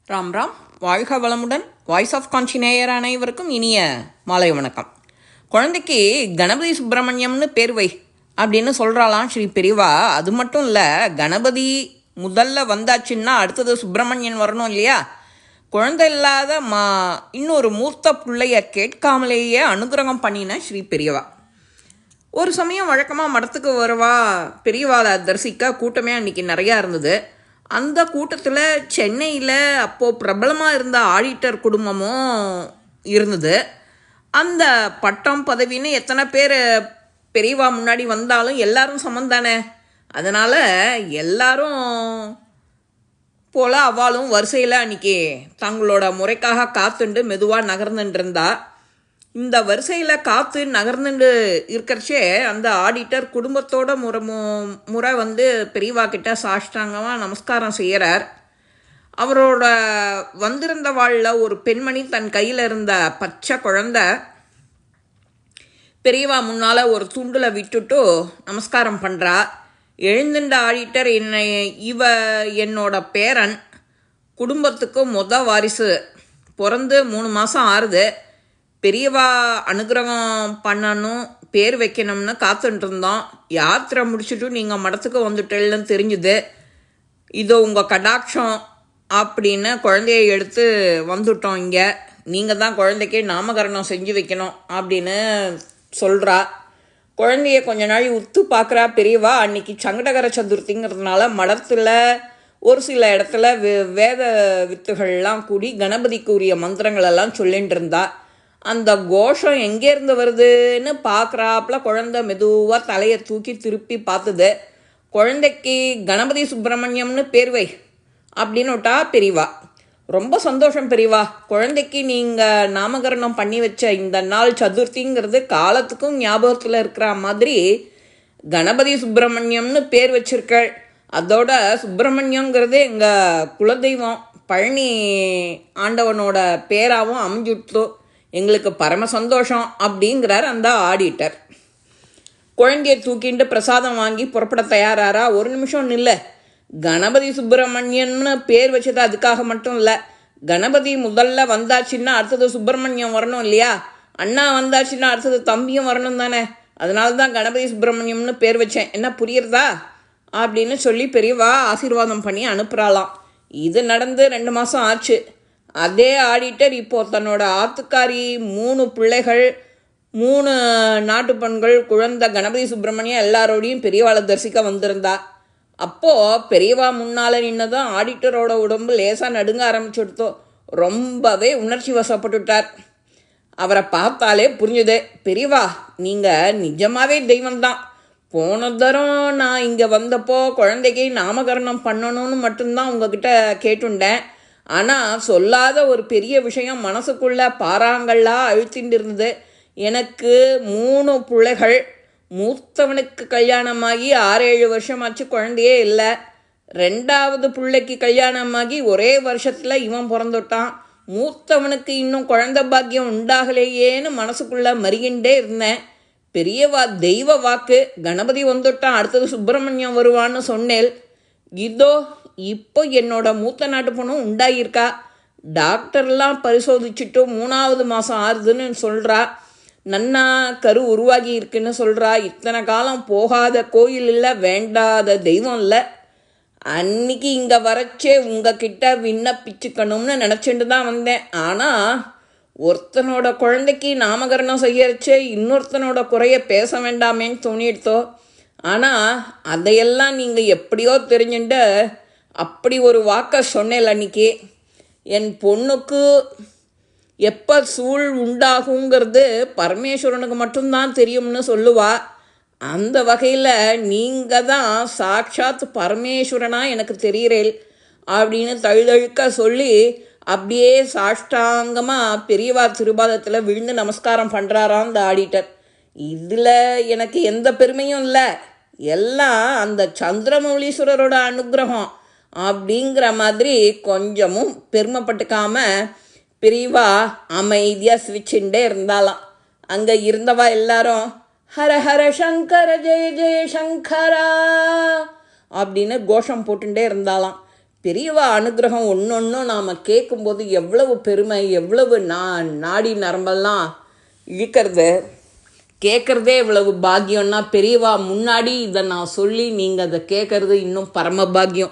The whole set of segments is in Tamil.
ராம் ராம். வாழ்க வளமுடன். வாய்ஸ் ஆஃப் கான்ஷி நேயர் அனைவருக்கும் இனிய மாலை வணக்கம். குழந்தைக்கு கணபதி சுப்பிரமணியம்னு பேர் வை அப்படின்னு சொல்கிறாளாம் ஸ்ரீ பெரியவா. அது மட்டும் இல்லை, கணபதி முதல்ல வந்தாச்சுன்னா அடுத்தது சுப்பிரமணியன் வரணும் இல்லையா? குழந்தை இல்லாத இன்னொரு மூர்த்த பிள்ளைய கேட்காமலேயே அனுகிரகம் பண்ணின ஸ்ரீ பெரியவா. ஒரு சமயம் வழக்கமாக மடத்துக்கு வருவா பெரியவாளை தரிசிக்க. கூட்டமே அன்றைக்கி நிறையா இருந்தது. அந்த கூட்டத்தில் சென்னையில் அப்போது பிரபலமாக இருந்த ஆடிட்டர் குடும்பமும் இருந்தது. அந்த பட்டம் பதவின்னு எத்தனை பேர் பெரியவா முன்னாடி வந்தாலும் எல்லாரும் சமந்தானே. அதனால் எல்லாரும் போல் அவளும் வரிசையில் அன்றைக்கி தங்களோட முறைக்காக காத்துண்டு மெதுவாக நகர்ந்துட்டுருந்தா. இந்த வரிசையில் காத்து நகர்ந்துட்டு இருக்கிறச்சே அந்த ஆடிட்டர் குடும்பத்தோட முறை வந்து பெரியவா கிட்ட சாஷ்டாங்கமாக நமஸ்காரம் செய்கிறார். அவரோட வந்திருந்த வாழில் ஒரு பெண்மணி தன் கையில் இருந்த பச்சை குழந்தை பெரியவா முன்னால் ஒரு துண்டில் விட்டுட்டு நமஸ்காரம் பண்ணுறா. எழுந்துட்ட ஆடிட்டர், என்னோட பேரன், குடும்பத்துக்கு வாரிசு, பிறந்து 3 மாதம் ஆறுது. பெரியவா அனுகிரகம் பண்ணணும், பேர் வைக்கணும்னு காத்துட்டு இருந்தோம். யாத்திரை முடிச்சுட்டு நீங்கள் மடத்துக்கு வந்துட்டேன்னு தெரிஞ்சுது. இதோ உங்கள் கடாட்சம் அப்படின்னு குழந்தையை எடுத்து வந்துட்டோம். இங்கே நீங்கள் தான் குழந்தைக்கு நாமகரணம் செஞ்சு வைக்கணும் அப்படின்னு சொல்கிறா. குழந்தைய கொஞ்ச நாள் உத்து பார்க்குறா பெரியவா. அன்றைக்கி சங்கடகர சதுர்த்திங்கிறதுனால மடத்தில் ஒரு சில இடத்துல வேத வித்துகள்லாம் கூடி கணபதிக்கு உரிய மந்திரங்களெல்லாம் சொல்லிகிட்டு இருந்தா. அந்த கோஷம் எங்கேருந்து வருதுன்னு பார்க்குறாப்புல குழந்தை மெதுவாக தலையை தூக்கி திருப்பி பார்த்துது. குழந்தைக்கு கணபதி சுப்பிரமணியம்னு பேர் வை அப்படின்னுட்டா பெரியவா. ரொம்ப சந்தோஷம் பெரியவா. குழந்தைக்கு நீங்கள் நாமகரணம் பண்ணி வச்ச இந்த நாள் சதுர்த்திங்கிறது காலத்துக்கும் ஞாபகத்தில் இருக்கிற மாதிரி கணபதி சுப்பிரமணியம்னு பேர் வச்சிருக்கள். அதோட சுப்பிரமணியங்கிறது எங்கள் குலதெய்வம் பழனி ஆண்டவனோட பேராகவும் அமைஞ்சுட்டோ. எங்களுக்கு பரம சந்தோஷம் அப்படிங்கிறார் அந்த ஆடிட்டர். குழந்தையை தூக்கிட்டு பிரசாதம் வாங்கி புறப்பட தயாராரா. ஒரு நிமிஷம் இல்லை, கணபதி சுப்பிரமணியன்னு பேர் வச்சது அதுக்காக மட்டும் இல்லை. கணபதி முதல்ல வந்தாச்சுன்னா அடுத்தது சுப்பிரமணியம் வரணும் இல்லையா? அண்ணா வந்தாச்சுன்னா அடுத்தது தம்பியும் வரணும் தானே. அதனால தான் கணபதி சுப்பிரமணியம்னு பேர் வச்சேன். என்ன புரியுறதா அப்படின்னு சொல்லி பெரியவா ஆசீர்வாதம் பண்ணி அனுப்புகிறாளாம். இது நடந்து 2 மாதம் ஆச்சு. அதே ஆடிட்டர் இப்போது தன்னோட ஆத்துக்காரி 3 பிள்ளைகள், 3 நாட்டு பெண்கள், குழந்தை, கணபதி சுப்பிரமணியம் எல்லாரோடையும் பெரியவாளை தரிசிக்க வந்திருந்தா. அப்போது பெரியவா முன்னால் நின்னதான் ஆடிட்டரோட உடம்பு லேசாக நடுங்க ஆரம்பிச்சுடுத்தோ. ரொம்பவே உணர்ச்சி வசப்பட்டுட்டார். அவரை பார்த்தாலே புரிஞ்சுது, பெரியவா நீங்கள் நிஜமாகவே தெய்வம்தான். போன தரம் நான் இங்கே வந்தப்போ குழந்தைக்கு நாமகரணம் பண்ணணும்னு மட்டும்தான் உங்ககிட்ட கேட்டுண்டேன். ஆனால் சொல்லாத ஒரு பெரிய விஷயம் மனசுக்குள்ளே பாறாங்கல்லாம் அழுத்தின்னு இருந்தது. எனக்கு 3 பிள்ளைகள். மூத்தவனுக்கு கல்யாணமாகி 6-7 வருஷமாச்சு, குழந்தையே இல்லை. 2வது பிள்ளைக்கு கல்யாணமாகி ஒரே வருஷத்தில் இவன் பிறந்துட்டான். மூத்தவனுக்கு இன்னும் குழந்தை பாக்கியம் உண்டாகலையேன்னு மனசுக்குள்ளே மறிகின்றே இருந்தேன். பெரியவா தெய்வ வாக்கு, கணபதி வந்துட்டான், அடுத்தது சுப்பிரமணியம் வருவான்னு சொன்னேன். இதோ இப்போ என்னோட மூத்த நாட்டு பொண்ணும் உண்டாகியிருக்கா. டாக்டர்லாம் பரிசோதிச்சுட்டு 3வது மாதம் ஆறுதுன்னு சொல்கிறா. நன்னா கரு உருவாகி இருக்குன்னு சொல்கிறா. இத்தனை காலம் போகாத கோயில் இல்லை, வேண்டாத தெய்வம் இல்லை. அன்னைக்கு இங்கே வரச்சே உங்ககிட்ட விண்ணப்பிச்சுக்கணும்னு நினச்சிட்டு தான் வந்தேன். ஆனால் ஒருத்தனோட குழந்தைக்கு நாமகரணம் செய்யறச்சே இன்னொருத்தனோட குறைய பேச வேண்டாமேன்னு தோணிடுத்தோ. ஆனால் அதையெல்லாம் நீங்கள் எப்படியோ தெரிஞ்சுட்டு அப்படி ஒரு வாக்கை சொன்னேன் அன்றைக்கி. என் பொண்ணுக்கு எப்போ சூழ் உண்டாகுங்கிறது பரமேஸ்வரனுக்கு மட்டும்தான் தெரியும்னு சொல்லுவா. அந்த வகையில் நீங்கள் தான் சாட்சாத் பரமேஸ்வரனாக எனக்கு தெரிகிறேன் அப்படின்னு தழுதழுக்க சொல்லி அப்படியே சாஷ்டாங்கமாக பெரியவா திருபாதத்தில் விழுந்து நமஸ்காரம் பண்ணுறாராம் அந்த ஆடிட்டர். இதில் எனக்கு எந்த பெருமையும் இல்லை, எல்லாம் அந்த சந்திரமௌலீஸ்வரரோட அனுகிரகம் அப்படிங்கிற மாதிரி கொஞ்சமும் பெருமைப்பட்டுக்காம பெரியவா அமைதியாக சிரிச்சுட்டே இருந்தாலாம். அங்கே இருந்தவா எல்லாரும் ஹர ஹர சங்கர ஜெய ஜெய சங்கரா அப்படின்னு கோஷம் போட்டுட்டே இருந்தாலாம். பெரியவா அனுகிரகம் ஒன்றொன்றும் நாம் கேட்கும்போது எவ்வளவு பெருமை, எவ்வளவு நாடி நரம்பெல்லாம் இழுக்கிறது. கேட்குறதே இவ்வளவு பாக்கியம்னா பெரியவா முன்னாடி இதை நான் சொல்லி நீங்கள் அதை கேட்குறது இன்னும் பரம பாக்கியம்.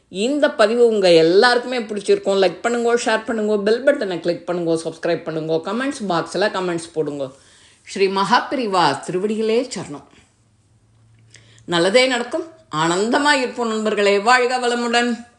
இந்த பதிவு உங்கள் எல்லாருக்குமே பிடிச்சிருக்கோம். லைக் பண்ணுங்கோ, ஷேர் பண்ணுங்கோ, பெல் பட்டனை கிளிக் பண்ணுங்கோ, சப்ஸ்கிரைப் பண்ணுங்கோ, கமெண்ட்ஸ் பாக்ஸில் கமெண்ட்ஸ் போடுங்கோ. ஸ்ரீ மகாபிரிவா திருவடிகளே சரணம். நல்லதே நடக்கும். ஆனந்தமாக இருப்போம் நண்பர்களே. வாழ்க வளமுடன்.